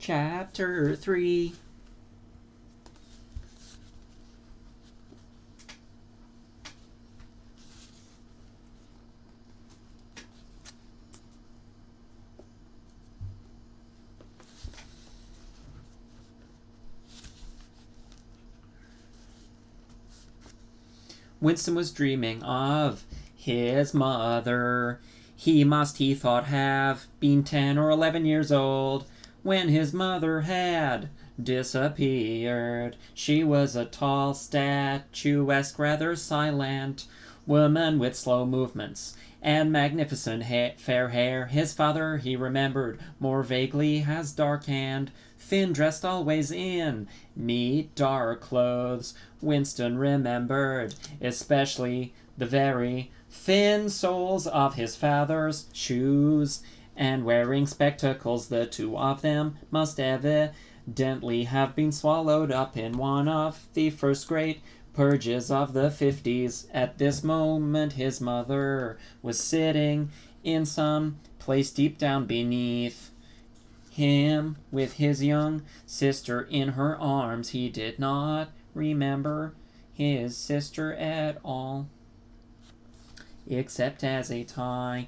Chapter 3. Winston was dreaming of his mother. He must, he thought, have been 10 or 11 years old when his mother had disappeared. She was a tall, statuesque, rather silent woman with slow movements and magnificent fair hair. His father, he remembered more vaguely, as dark and thin, dressed always in neat dark clothes. Winston remembered especially the very thin soles of his father's shoes, and wearing spectacles, the two of them must evidently have been swallowed up in one of the first great purges of the 50s. At this moment his mother was sitting in some place deep down beneath him with his young sister in her arms. He did not remember his sister at all, except as a tiny,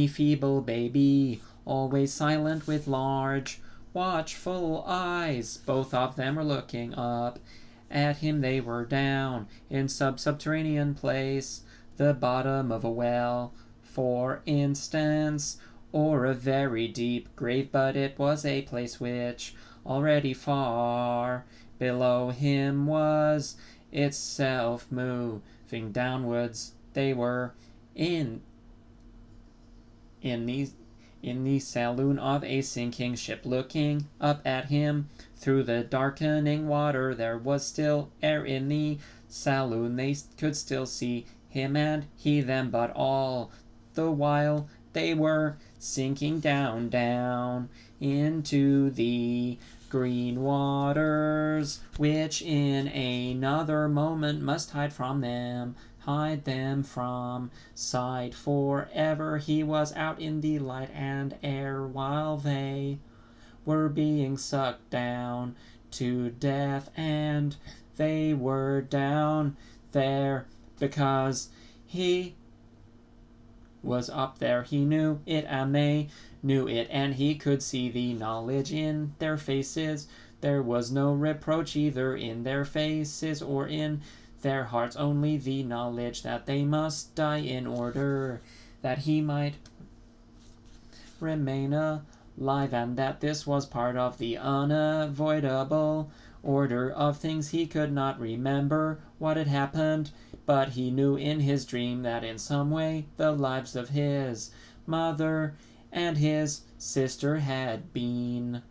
feeble baby, always silent with large, watchful eyes. Both of them were looking up at him. They were down in some subterranean place, the bottom of a well, for instance, or a very deep grave, but it was a place which already far below him was itself moving downwards. They were in the saloon of a sinking ship, looking up at him through the darkening water. There was still air in the saloon. They could still see him and he them, but all the while they were sinking down into the green waters, which in another moment must hide them from sight forever. He was out in the light and air while they were being sucked down to death, and they were down there because he was up there. He knew it and they knew it, and he could see the knowledge in their faces. There was no reproach either in their faces or in their hearts, only the knowledge that they must die in order that he might remain alive, and that this was part of the unavoidable order of things. He could not remember what had happened, but he knew in his dream that in some way the lives of his mother and his sister had been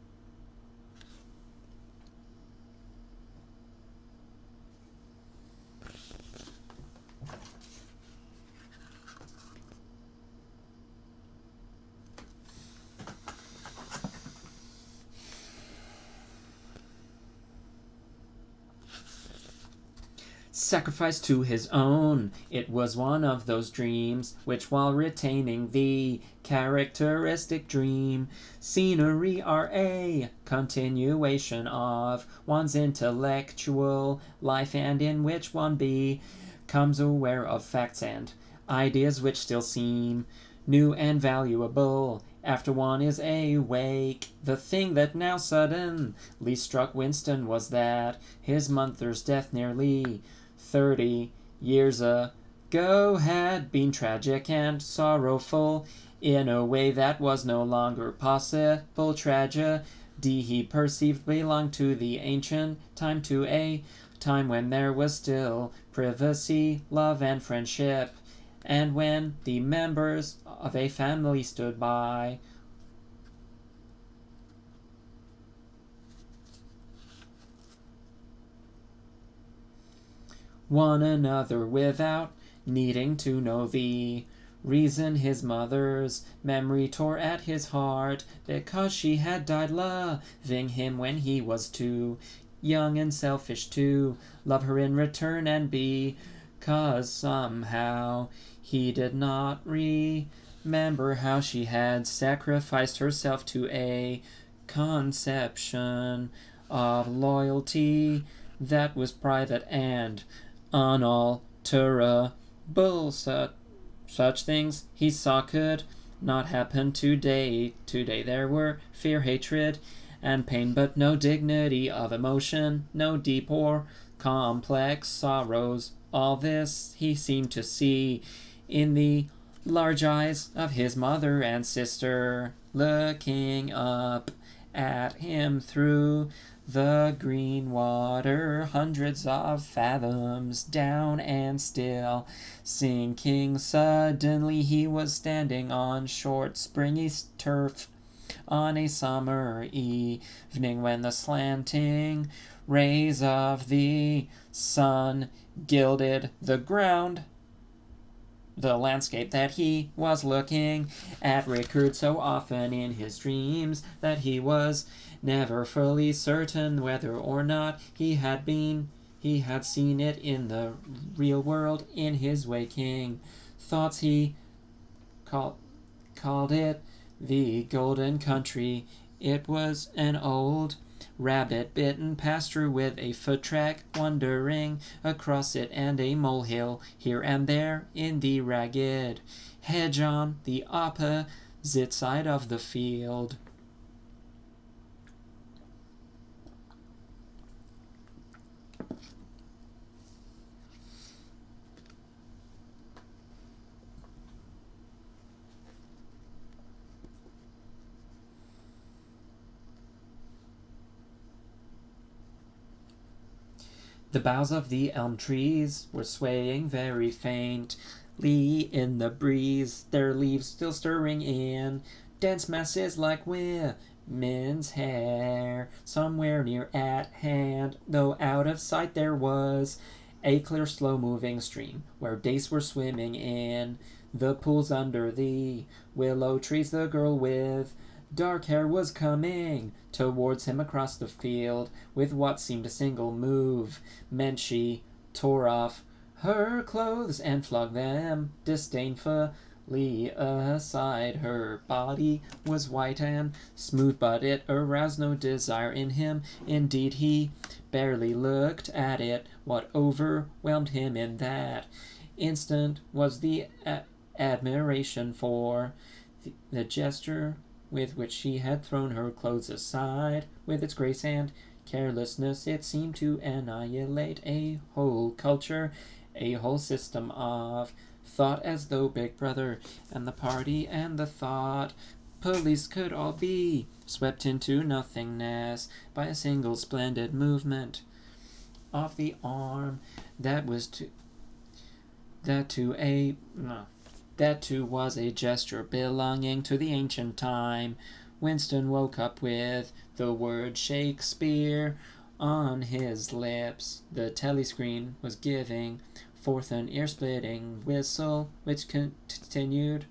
sacrificed to his own. It was one of those dreams which, while retaining the characteristic dream scenery, are a continuation of one's intellectual life, and in which one becomes aware of facts and ideas which still seem new and valuable after one is awake. The thing that now suddenly struck Winston was that his mother's death nearly 30 years ago had been tragic and sorrowful in a way that was no longer possible. Tragedy, he perceived, belonged to the ancient time, to a time when there was still privacy, love, and friendship, and when the members of a family stood by one another without needing to know the reason. His mother's memory tore at his heart because she had died loving him when he was too young and selfish to love her in return, and because somehow he did not remember how she had sacrificed herself to a conception of loyalty that was private and unalterable. Such things he saw could not happen today. Today there were fear, hatred, and pain, but no dignity of emotion, no deep or complex sorrows. All this he seemed to see in the large eyes of his mother and sister, looking up at him through the green water, hundreds of fathoms down and still sinking. Suddenly he was standing on short springy turf on a summer evening when the slanting rays of the sun gilded the ground. The landscape that he was looking at recurred so often in his dreams that he was never fully certain whether or not he had seen it in the real world. In his waking thoughts he called it the Golden Country. It was an old rabbit-bitten pasture with a foot track wandering across it and a molehill here and there in the ragged hedge on the opposite side of the field. The boughs of the elm trees were swaying very faintly in the breeze, their leaves still stirring in dense masses like women's hair. Somewhere near at hand, though out of sight, there was a clear, slow-moving stream where dace were swimming in the pools under the willow trees. The girl with dark hair was coming towards him across the field. With what seemed a single movement she tore off her clothes and flung them disdainfully aside. Her body was white and smooth, but it aroused no desire in him. Indeed, he barely looked at it. What overwhelmed him in that instant was the admiration for the gesture with which she had thrown her clothes aside. With its grace and carelessness, it seemed to annihilate a whole culture, a whole system of thought, as though Big Brother and the party and the thought police could all be swept into nothingness by a single splendid movement of the arm. That too was a gesture belonging to the ancient time. Winston woke up with the word Shakespeare on his lips. The telescreen was giving forth an ear-splitting whistle, which continued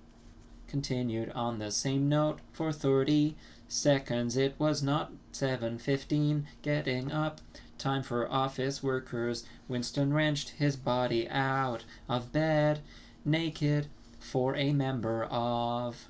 on the same note for 30 seconds. It was not 7:15. Getting up, time for office workers. Winston wrenched his body out of bed, naked, for a member of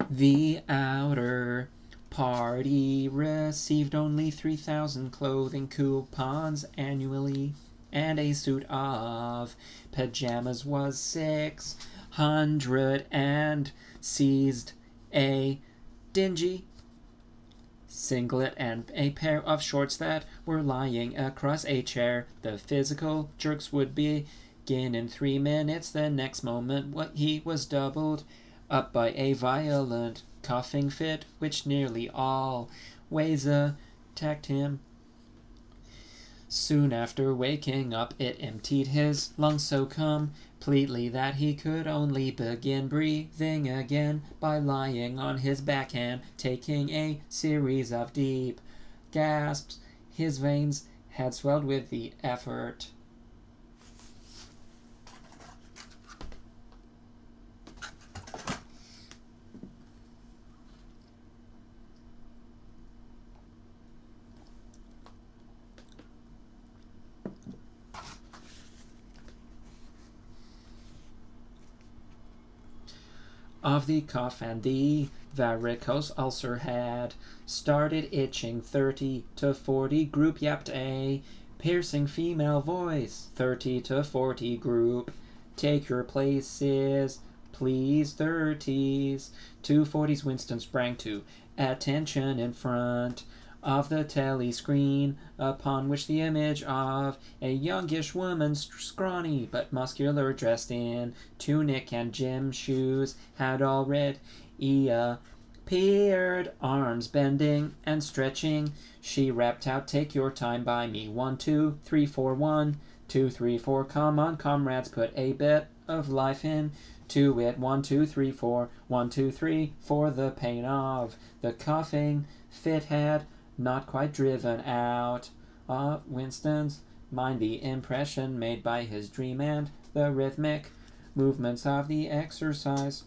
the outer party received only 3,000 clothing coupons annually, and a suit of pajamas was 600, and seized a dingy singlet and a pair of shorts that were lying across a chair. The physical jerks would begin in 3 minutes. The next moment he was doubled up by a violent coughing fit, which nearly always attacked him. Soon after waking up, it emptied his lungs so completely that he could only begin breathing again by lying on his backhand, taking a series of deep gasps. His veins had swelled with the effort. of the cough, and the varicose ulcer had started itching. 30 to 40 group yapped a piercing female voice. 30 to 40 group, take your places, please. 30s. 240s Winston sprang to attention in front of the telly screen, upon which the image of a youngish woman, scrawny but muscular, dressed in tunic and gym shoes, had already appeared. Arms bending and stretching, she rapped out, take your time by me. 1 2 3 4 1 2 3 4, come on comrades, put a bit of life in to it. 1 2 3 4 1 2 3 4, the pain of the coughing fit had not quite driven out of Winston's mind the impression made by his dream, and the rhythmic movements of the exercise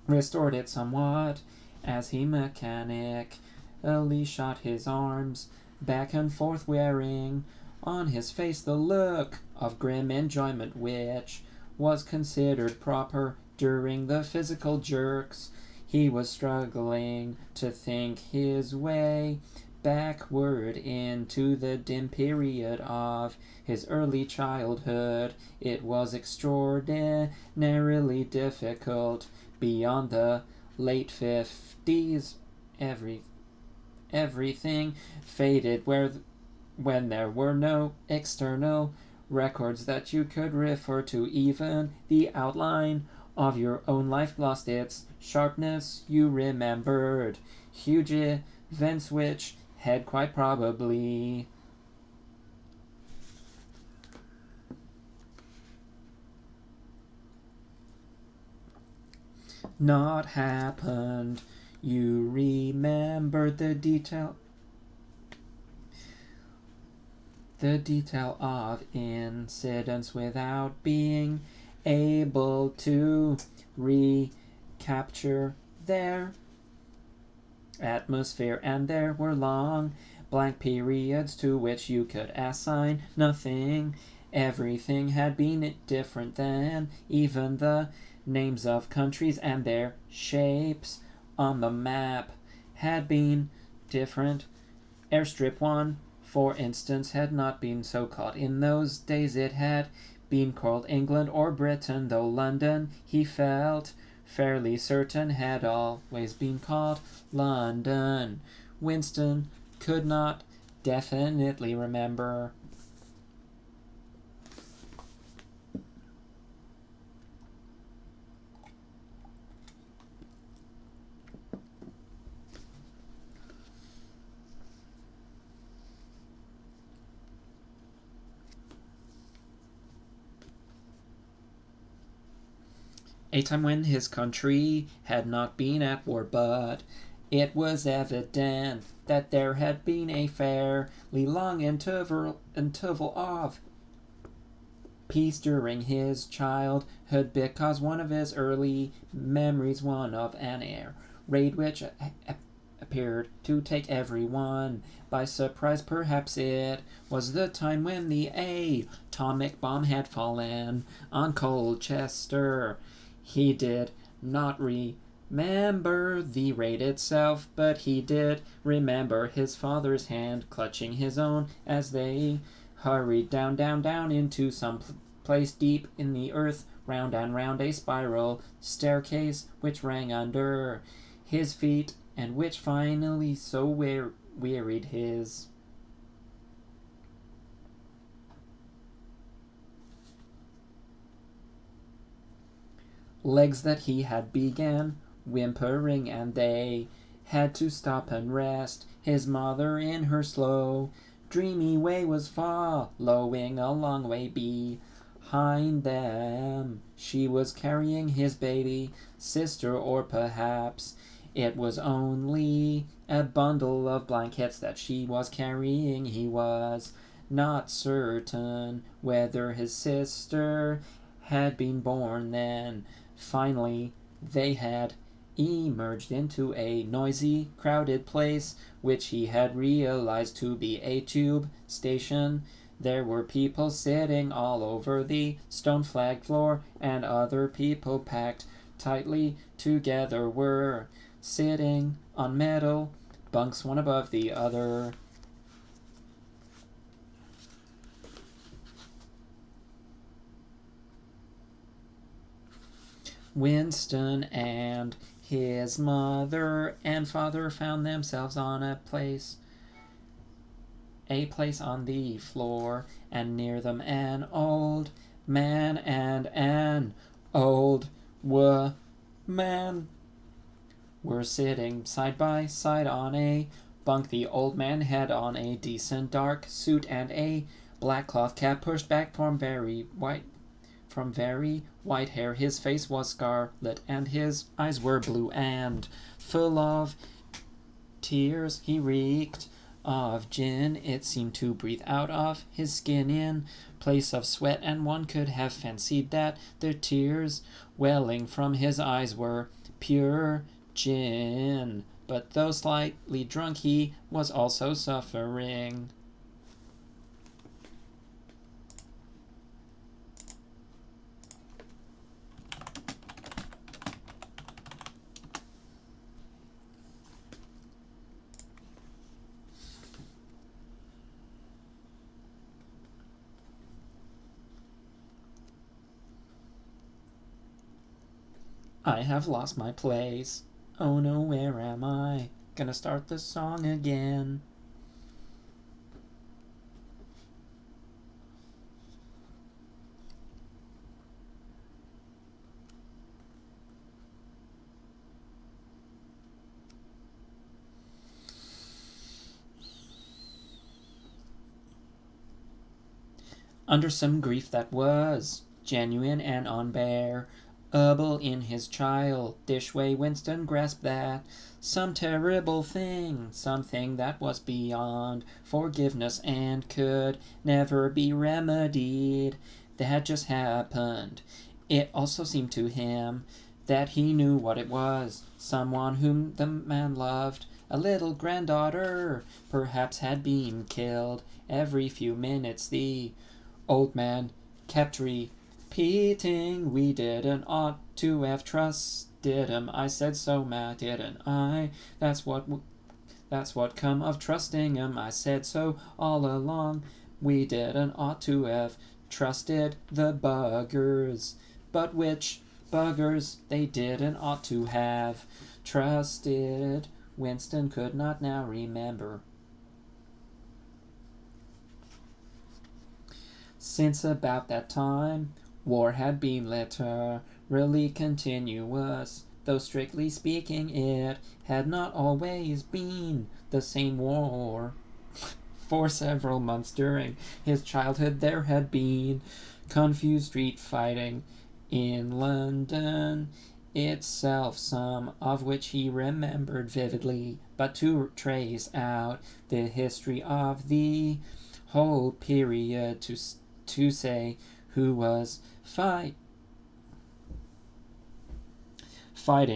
restored it somewhat as he mechanically shot his arms back and forth, wearing on his face the look of grim enjoyment which was considered proper during the physical jerks. He was struggling to think his way backward into the dim period of his early childhood. It was extraordinarily difficult. Beyond the late 50s, everything faded when there were no external records that you could refer to. Even the outline of your own life lost its sharpness. You remembered huge events which had quite probably not happened. You remembered the detail of incidents without being able to recapture their atmosphere, and there were long blank periods to which you could assign nothing. Everything had been different then, even the names of countries and their shapes on the map had been different. Airstrip 1, for instance, had not been so called. In those days it had been called England or Britain, though London, he felt fairly certain, had always been called London. Winston could not definitely remember. A time when his country had not been at war, but it was evident that there had been a fairly long interval of peace during his childhood, because one of his early memories, one of an air raid which appeared to take everyone by surprise. Perhaps it was the time when the atomic bomb had fallen on Colchester. He did not remember the raid itself, but he did remember his father's hand clutching his own as they hurried down into some place deep in the earth, round and round a spiral staircase which rang under his feet, and which finally so wearied his legs that he had began whimpering, and they had to stop and rest. His mother, in her slow, dreamy way, was following a long way behind them. She was carrying his baby sister, or perhaps it was only a bundle of blankets that she was carrying. He was not certain whether his sister had been born then. Finally, they had emerged into a noisy, crowded place, which he had realized to be a tube station. There were people sitting all over the stone-flagged floor, and other people packed tightly together were, sitting on metal bunks one above the other. Winston and his mother and father found themselves on a place on the floor, and near them an old man and an old woman were sitting side by side on a bunk. The old man had on a decent dark suit and a black cloth cap pushed back from very white hair. His face was scarlet and his eyes were blue and full of tears. He reeked of gin. It seemed to breathe out of his skin in place of sweat, and one could have fancied that the tears welling from his eyes were pure gin. But though slightly drunk, he was also suffering. I have lost my place. Oh no, where am I? Gonna start the song again. Under some grief that was genuine and unbearable in his childish way, Winston grasped that some terrible thing, something that was beyond forgiveness and could never be remedied, that had just happened. It also seemed to him that he knew what it was. Someone whom the man loved, a little granddaughter, perhaps, had been killed. Every few minutes the old man kept repeating, "We didn't ought to have trusted him. I said so, ma, didn't I? That's what come of trusting him. I said so all along. We didn't ought to have trusted the buggers." But which buggers they didn't ought to have trusted, Winston could not now remember. Since about that time, war had been literally continuous, though strictly speaking it had not always been the same war. For several months during his childhood there had been confused street fighting in London itself, some of which he remembered vividly, but to trace out the history of the whole period, to say who was fighting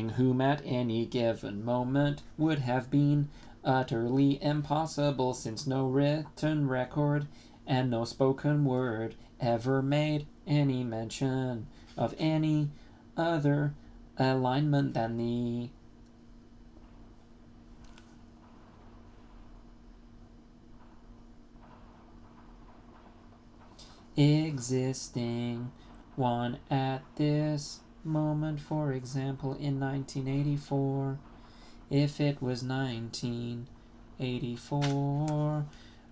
whom at any given moment would have been utterly impossible, since no written record and no spoken word ever made any mention of any other alignment than the existing one at this moment. For example, in 1984, if it was 1984,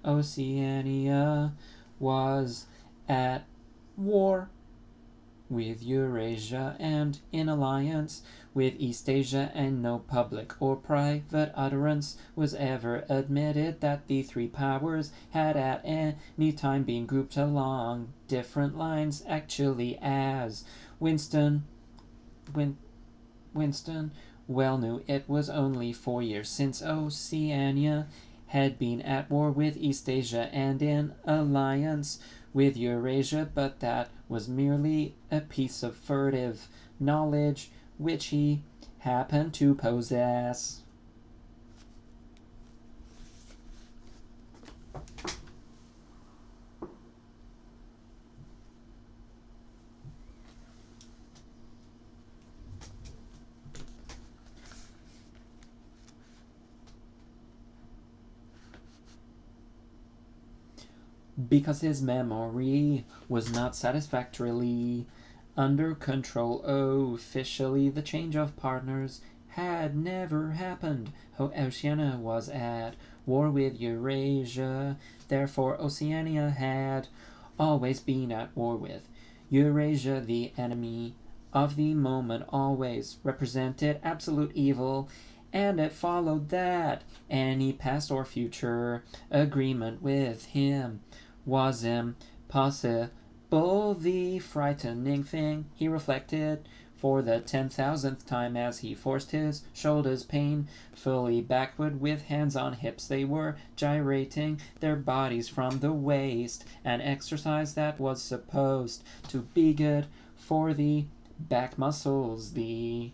Oceania was at war with Eurasia and in alliance with Eastasia, and no public or private utterance was ever admitted that the three powers had at any time been grouped along different lines, actually, as Winston well knew. It was only 4 years since Oceania had been at war with Eastasia and in alliance with Eurasia, but that was merely a piece of furtive knowledge which he happened to possess. because his memory was not satisfactorily under control. Officially, the change of partners had never happened. Oceania was at war with Eurasia, therefore Oceania had always been at war with Eurasia. The enemy of the moment always represented absolute evil, and it followed that any past or future agreement with him was impossible. The frightening thing, he reflected for the 10,000th time as he forced his shoulders painfully backward with hands on hips. They were gyrating their bodies from the waist, an exercise that was supposed to be good for the back muscles. The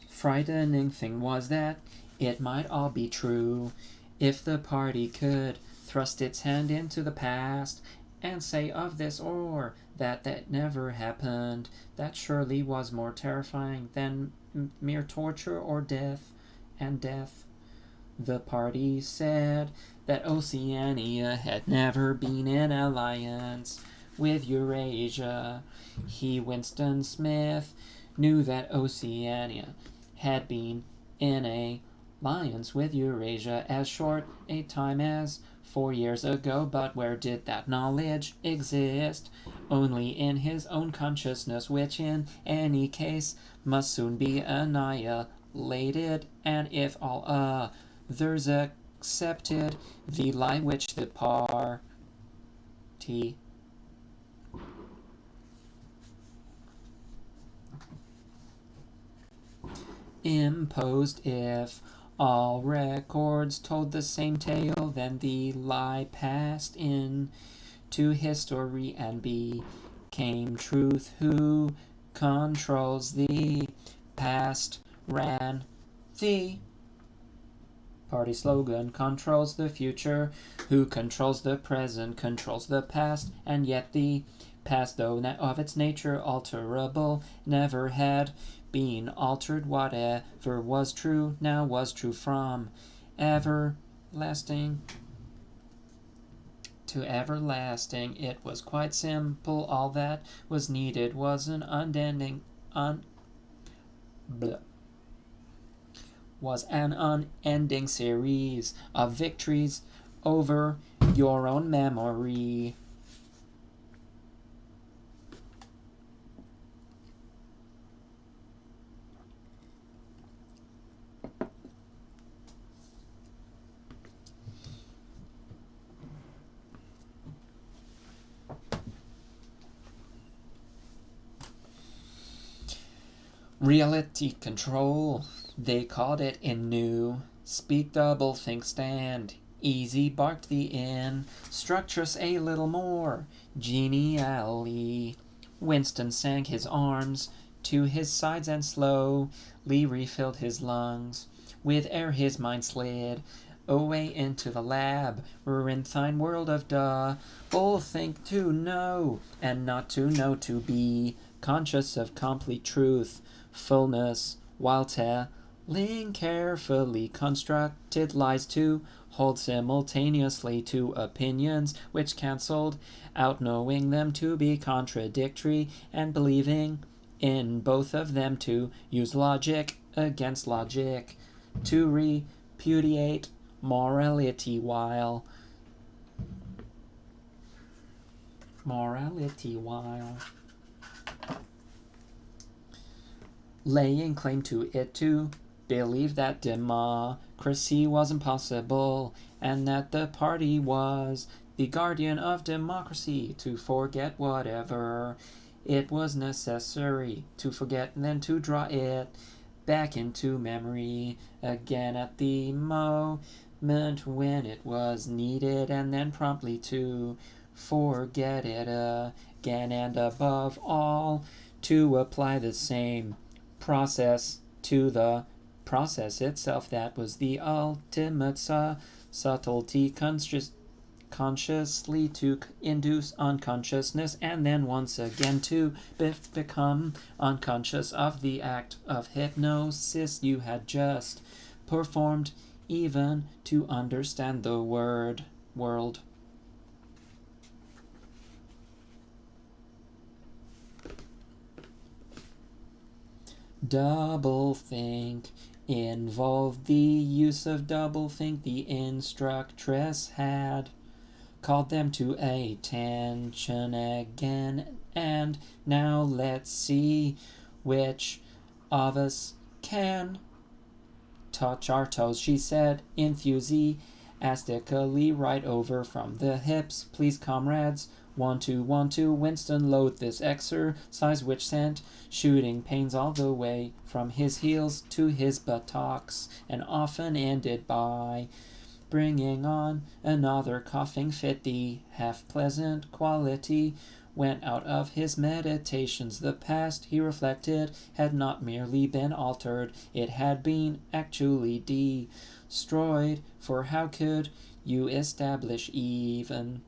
frightening thing was that it might all be true if the party could thrust its hand into the past and say of this or that never happened. That surely was more terrifying than mere torture or death. And death. The party said that Oceania had never been in alliance with Eurasia. He, Winston Smith, knew that Oceania had been in a alliance with Eurasia as short a time as 4 years ago, but where did that knowledge exist? Only in his own consciousness, which in any case must soon be annihilated, and if all others accepted the lie which the party imposed. If all records told the same tale, then the lie passed into history and became truth. Who controls the past ran the party slogan controls the future. Who controls the present controls the past, and yet the past, though of its nature alterable, never had been altered. Whatever was true now was true from everlasting to everlasting. It was quite simple. All that was needed was an unending series of victories over your own memory. Reality control, they called it in new. Speak double, think stand. Easy barked the instructress a little more genially. Winston sank his arms to his sides and slowly refilled his lungs with air. His mind slid away into the labyrinthine world of double think, to know and not to know, to be conscious of complete truth, fullness, while telling carefully constructed lies, to hold simultaneously two opinions which cancelled out, knowing them to be contradictory and believing in both of them, to use logic against logic, to repudiate morality while laying claim to it, to believe that democracy was impossible and that the party was the guardian of democracy, to forget whatever it was necessary to forget, and then to draw it back into memory again at the moment when it was needed, and then promptly to forget it again, and above all to apply the same process to the process itself. That was the ultimate subtlety. consciously to induce unconsciousness, and then once again to become unconscious of the act of hypnosis you had just performed, even to understand the world. Doublethink involved the use of doublethink. The instructress had called them to attention again, and now let's see which of us can touch our toes, she said enthusiastically, right over from the hips. Please, comrades. 1 2 1 2. Winston loathed this exercise, which sent shooting pains all the way from his heels to his buttocks, and often ended by bringing on another coughing fit. The half-pleasant quality went out of his meditations. The past, he reflected, had not merely been altered, it had been actually destroyed, for how could you establish even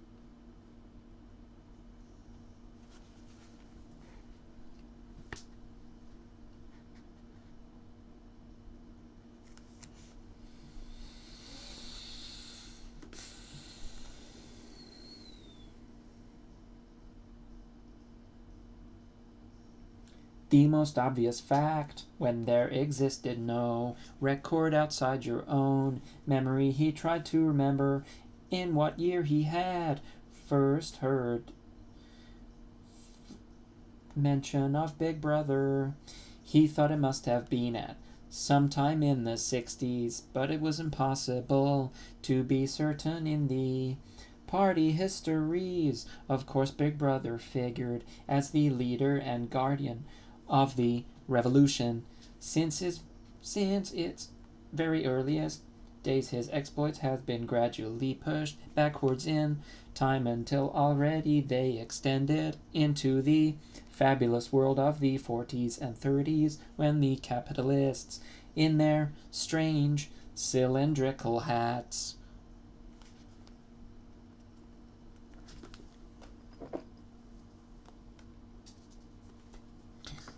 the most obvious fact when there existed no record outside your own memory? He tried to remember in what year he had first heard mention of Big Brother. He thought it must have been at sometime in the 60s, but it was impossible to be certain in the party histories. Of course, Big Brother figured as the leader and guardian of the revolution. Since its very earliest days, his exploits have been gradually pushed backwards in time until already they extended into the fabulous world of the 40s and 30s, when the capitalists, in their strange cylindrical hats,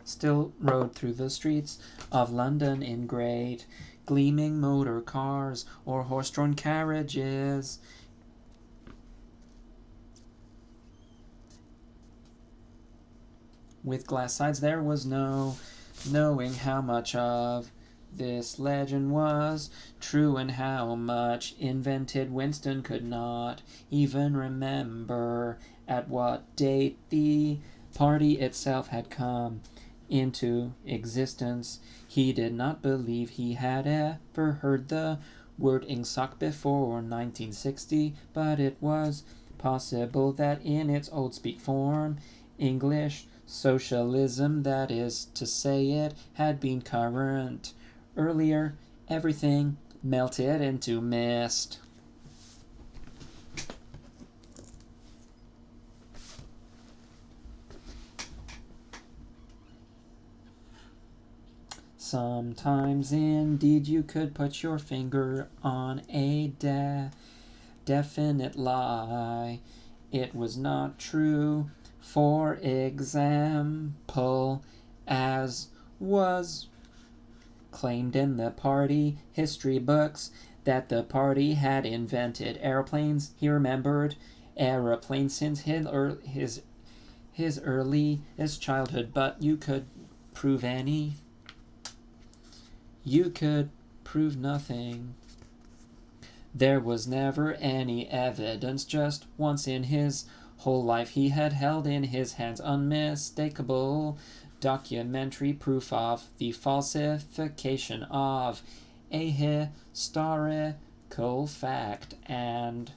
still rode through the streets of London in great gleaming motor cars or horse-drawn carriages. With glass sides, there was no knowing how much of this legend was true and how much invented. Winston could not even remember at what date the party itself had come into existence. He did not believe he had ever heard the word Ingsoc before 1960, but it was possible that in its old speak form, English socialism, that is to say, it had been current earlier. Everything melted into mist. Sometimes, indeed, you could put your finger on a definite lie. It was not true. For example, as was claimed in the party history books, that the party had invented airplanes. He remembered aeroplanes since his earliest childhood, but you could prove nothing. There was never any evidence. Just once in his whole life he had held in his hands unmistakable documentary proof of the falsification of a historical fact, and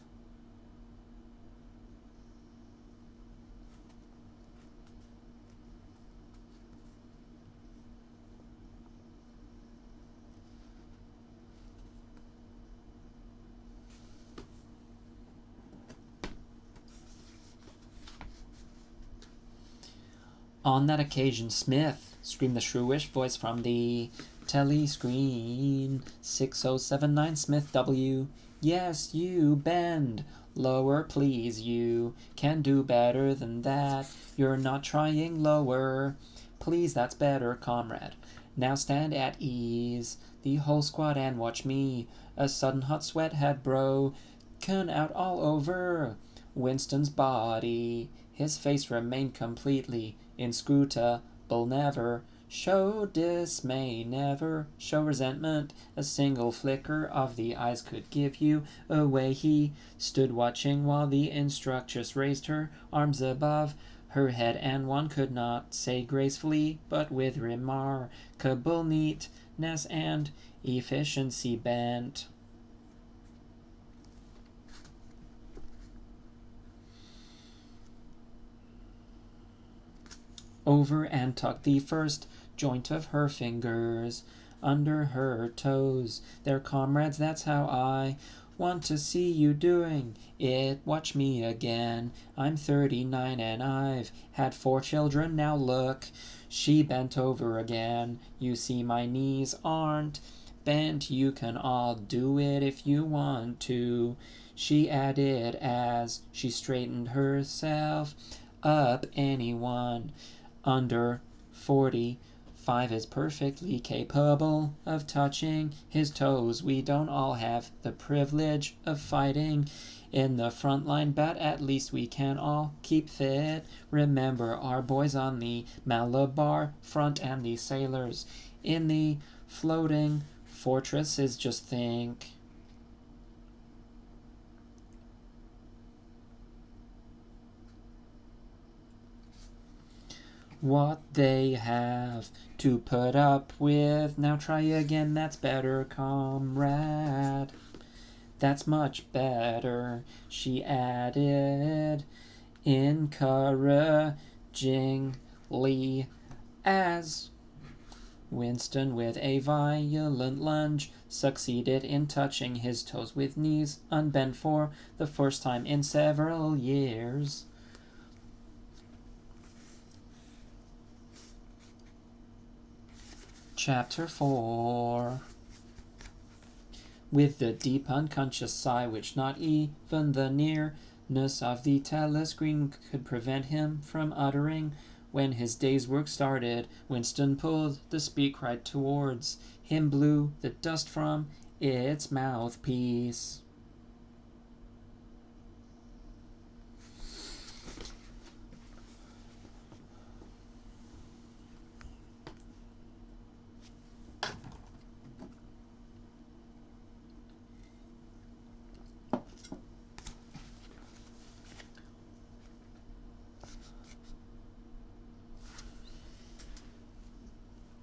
on that occasion, Smith, screamed the shrewish voice from the telescreen. 6079 Smith W. Yes, you bend lower, please. You can do better than that. You're not trying lower. Please, that's better, comrade. Now stand at ease, the whole squad, and watch me. A sudden hot sweat had broken out all over Winston's body. His face remained completely inscrutable, never show dismay, never show resentment. A single flicker of the eyes could give you away. He stood watching while the instructress raised her arms above her head, and one could not say gracefully, but with remarkable neatness and efficiency, bent over and tucked the first joint of her fingers under her toes. There, comrades, that's how I want to see you doing it. Watch me again. I'm 39 and I've had 4 children. Now look. She bent over again. You see, my knees aren't bent. You can all do it if you want to, she added as she straightened herself up. Anyone under 45 is perfectly capable of touching his toes. We don't all have the privilege of fighting in the front line, but at least we can all keep fit. Remember our boys on the Malabar front and the sailors in the floating fortresses. Just think. What they have to put up with. Now try again, that's better, comrade. That's much better, she added encouragingly, as Winston, with a violent lunge, succeeded in touching his toes with knees unbent for the first time in several years. Chapter 4. With the deep unconscious sigh which not even the nearness of the telescreen could prevent him from uttering when his day's work started, Winston pulled the speak right towards him, blew the dust from its mouthpiece.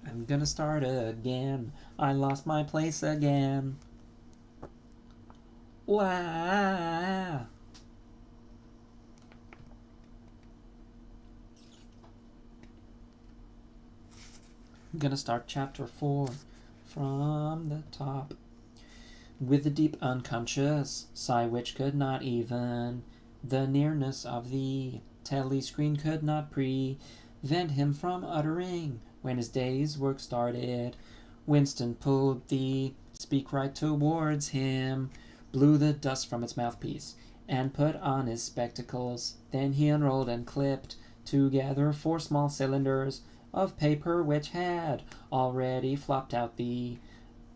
I'm gonna start again. I lost my place again. Wow. I'm gonna start chapter 4 from the top. With the deep unconscious sigh which could not even the nearness of the telescreen could not prevent him from uttering when his day's work started, Winston pulled the speak right towards him, blew the dust from its mouthpiece, and put on his spectacles. Then he unrolled and clipped together 4 small cylinders of paper which had already flopped out the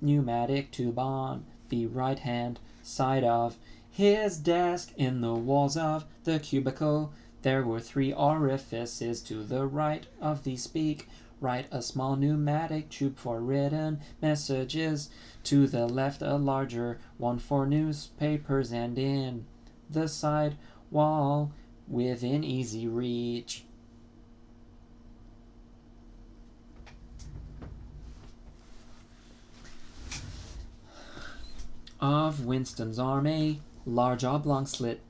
pneumatic tube on the right-hand side of his desk. In the walls of the cubicle there were 3 orifices. To the right of the speak right, a small pneumatic tube for written messages. To the left, a larger one for newspapers. And in the side wall, within easy reach, of Winston's arm, a large oblong slit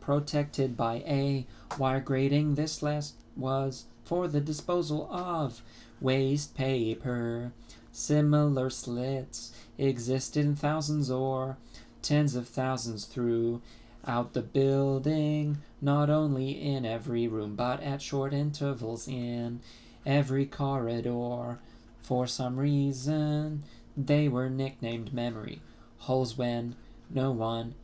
protected by a wire grating. This last was for the disposal of waste paper. Similar slits existed in thousands or tens of thousands throughout the building, not only in every room, but at short intervals in every corridor. For some reason, they were nicknamed memory holes when no one.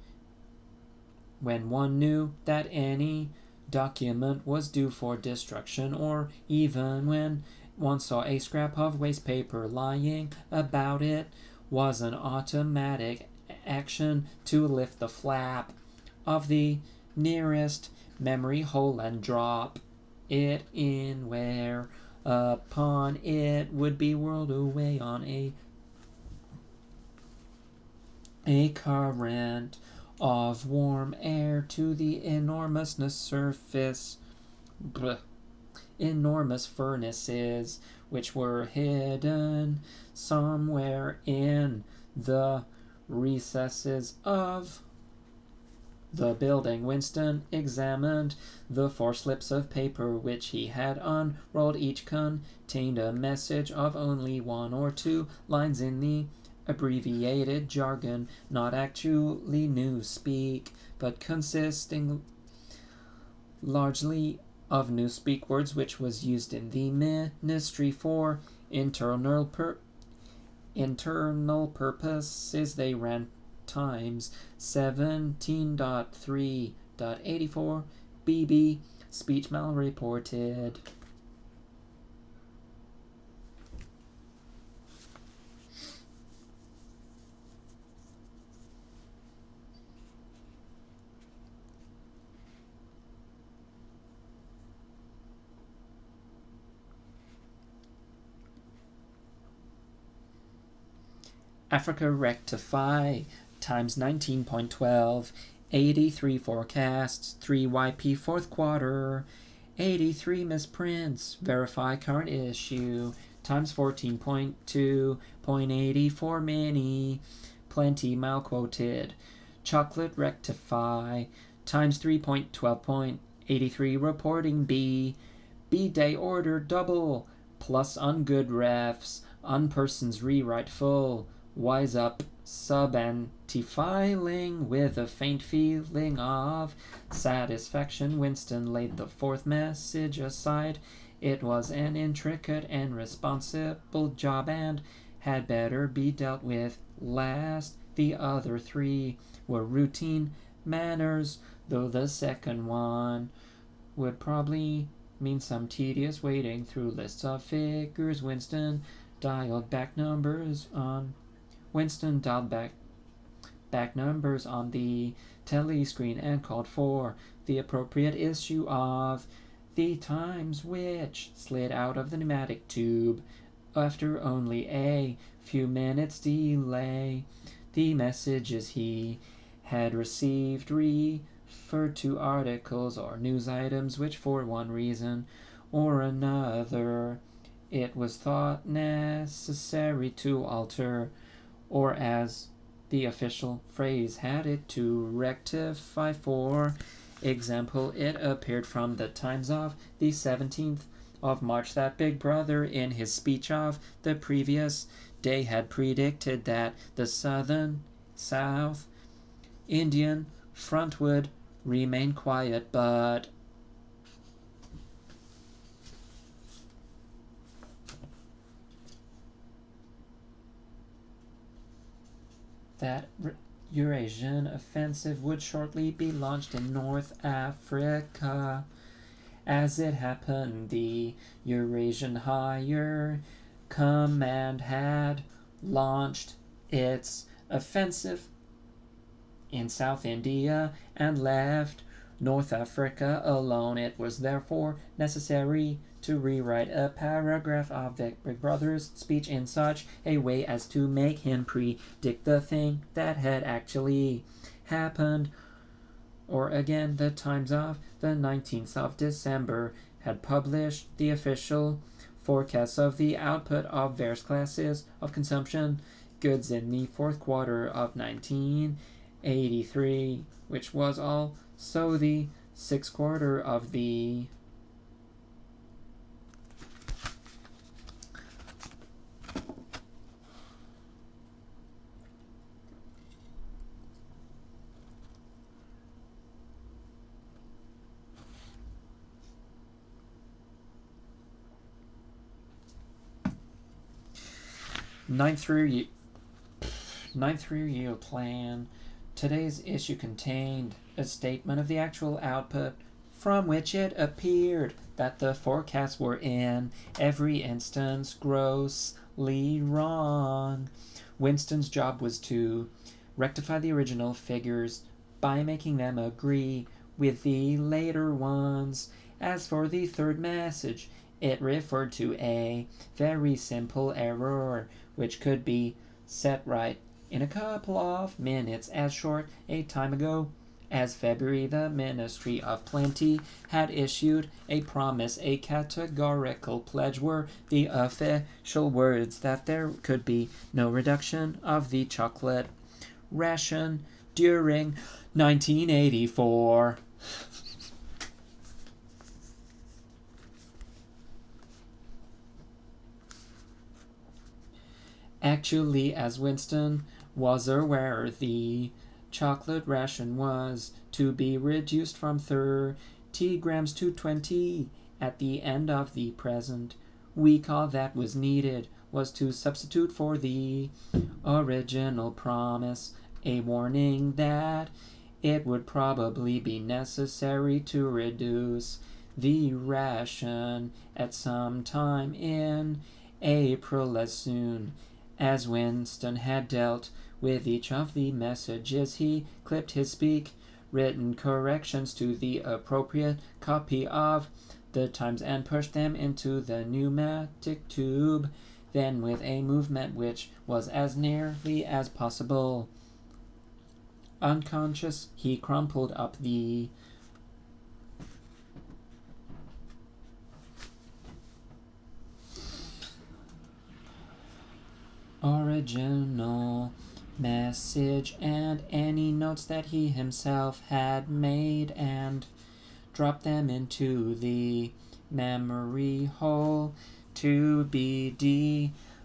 When one knew that any document was due for destruction, or even when one saw a scrap of waste paper lying about, it was an automatic action to lift the flap of the nearest memory hole and drop it in where upon it would be whirled away on a current of warm air to the enormousness surface. Enormous furnaces which were hidden somewhere in the recesses of the building. Winston examined the 4 slips of paper which he had unrolled. Each contained a message of only 1 or 2 lines in the abbreviated jargon, not actually newspeak, but consisting largely of newspeak words which was used in the ministry for internal purposes. They ran Times 17.3.84 BB speech malreported. Africa Rectify Times 19.12 83 forecasts 3 YP 4th quarter 83 misprints verify current issue Times 14.2.84 mini plenty malquoted Chocolate Rectify Times 3.12.83 reporting B day order double plus ungood refs unpersons rewrite full wise up sub anti-filing with a faint feeling of satisfaction. Winston laid the 4th message aside. It was an intricate and responsible job and had better be dealt with last. The other 3 were routine manners, though the second one would probably mean some tedious wading through lists of figures. Winston dialed back numbers on the telescreen and called for the appropriate issue of the Times, which slid out of the pneumatic tube after only a few minutes' delay. The messages he had received referred to articles or news items which, for one reason or another, it was thought necessary to alter, or as the official phrase had it, to rectify. For example, it appeared from the Times of the 17th of March that Big Brother, in his speech of the previous day, had predicted that the South Indian front would remain quiet, but that Eurasian offensive would shortly be launched in North Africa. As it happened, the Eurasian Higher Command had launched its offensive in South India and left North Africa alone. It was therefore necessary to rewrite a paragraph of Big Brother's speech in such a way as to make him predict the thing that had actually happened. Or again, the Times of the 19th of December had published the official forecasts of the output of various classes of consumption goods in the 4th quarter of 1983, which was also the 6th quarter of the ninth three-year plan Today's issue contained a statement of the actual output, from which it appeared that the forecasts were in every instance grossly wrong. Winston's job was to rectify the original figures by making them agree with the later ones. As for the third message, it referred to a very simple error which could be set right in a couple of minutes as short a time ago as February. The Ministry of Plenty had issued a promise, a categorical pledge were the official words that there could be no reduction of the chocolate ration during 1984. Actually, as Winston was aware, the chocolate ration was to be reduced from 30 grams to 20 at the end of the present week. All that was needed was to substitute for the original promise a warning that it would probably be necessary to reduce the ration at some time in April. As soon as Winston had dealt with each of the messages, he clipped his written corrections to the appropriate copy of the Times and pushed them into the pneumatic tube. Then, with a movement which was as nearly as possible unconscious, he crumpled up the original message and any notes that he himself had made and dropped them into the memory hole to be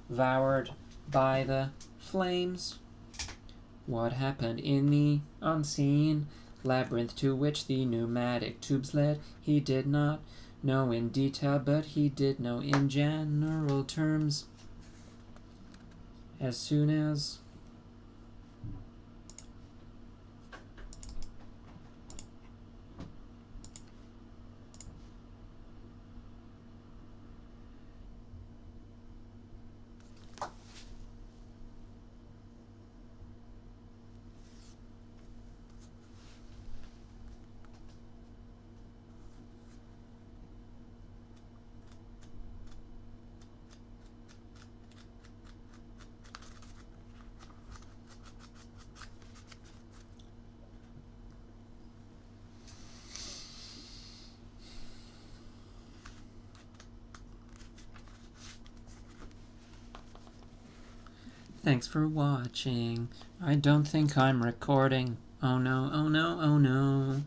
devoured by the flames. What happened in the unseen labyrinth to which the pneumatic tubes led, he did not know in detail, but he did know in general terms. As soon as Thanks for watching. I don't think I'm recording. Oh no, oh no, oh no.